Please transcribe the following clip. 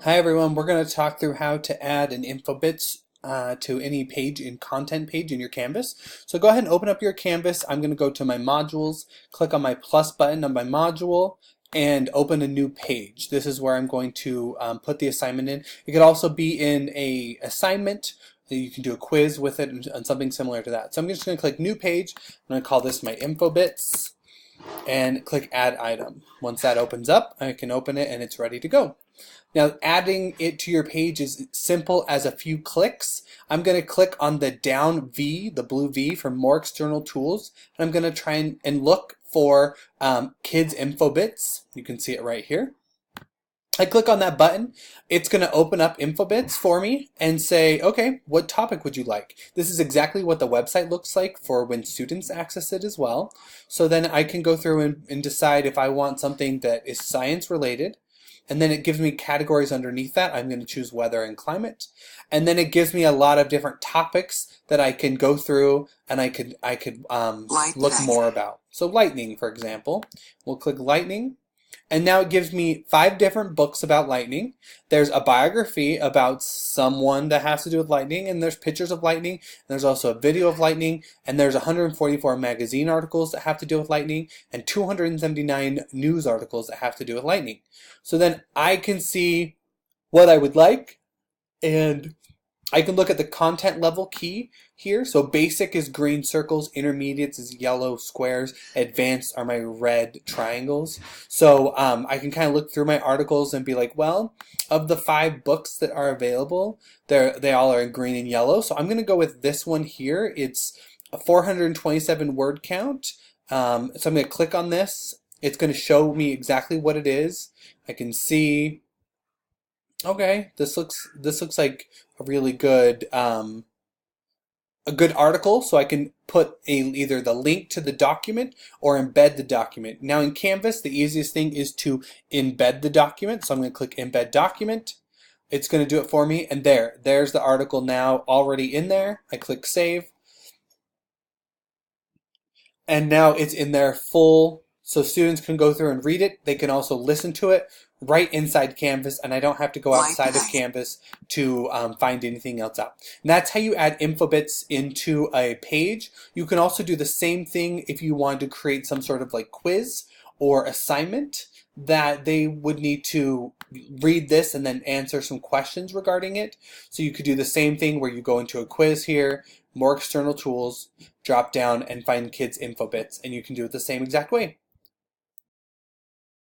Hi everyone, we're going to talk through how to add an Infobits to any page in content page in your Canvas. So go ahead and open up your Canvas. I'm going to go to my modules, click on my plus button on my module, and open a new page. This is where I'm going to put the assignment in. It could also be in a assignment. You can do a quiz with it and something similar to that. So I'm just going to click new page. I'm going to call this my Infobits and click add item. Once that opens up, I can open it and it's ready to go. Now adding it to your page is simple as a few clicks. I'm going to click on the down V, the blue V for more external tools, and I'm going to try and look for kids Infobits. You can see it right here. I click on that button, it's going to open up Infobits for me and say, okay, what topic would you like? This is exactly what the website looks like for when students access it as well. So then I can go through and decide if I want something that is science related. And then it gives me categories underneath that. I'm going to choose weather and climate. And then it gives me a lot of different topics that I can go through and I could look more about. So lightning, for example. We'll click lightning. And now it gives me 5 different books about lightning. There's a biography about someone that has to do with lightning, and there's pictures of lightning, and there's also a video of lightning, and there's 144 magazine articles that have to do with lightning, and 279 news articles that have to do with lightning. So then I can see what I would like, and I can look at the content level key here. So basic is green circles, intermediates is yellow squares, advanced are my red triangles. So I can kind of look through my articles and be like, well, of the 5 books that are available, they all are in green and yellow. So I'm going to go with this one here. It's a 427 word count. So I'm going to click on this. It's going to show me exactly what it is. I can see. Okay, this looks like a really good article, so I can put either the link to the document or embed the document. Now in Canvas, the easiest thing is to embed the document, so I'm going to click embed document. It's going to do it for me, and there's the article now already in there. I click save, and now it's in there full, so students can go through and read it. They can also listen to it right inside Canvas, and I don't have to go outside of Canvas to find anything else out. And that's how you add Infobits into a page. You can also do the same thing if you want to create some sort of like quiz or assignment that they would need to read this and then answer some questions regarding it. So you could do the same thing where you go into a quiz here, more external tools, drop down and find kids Infobits, and you can do it the same exact way.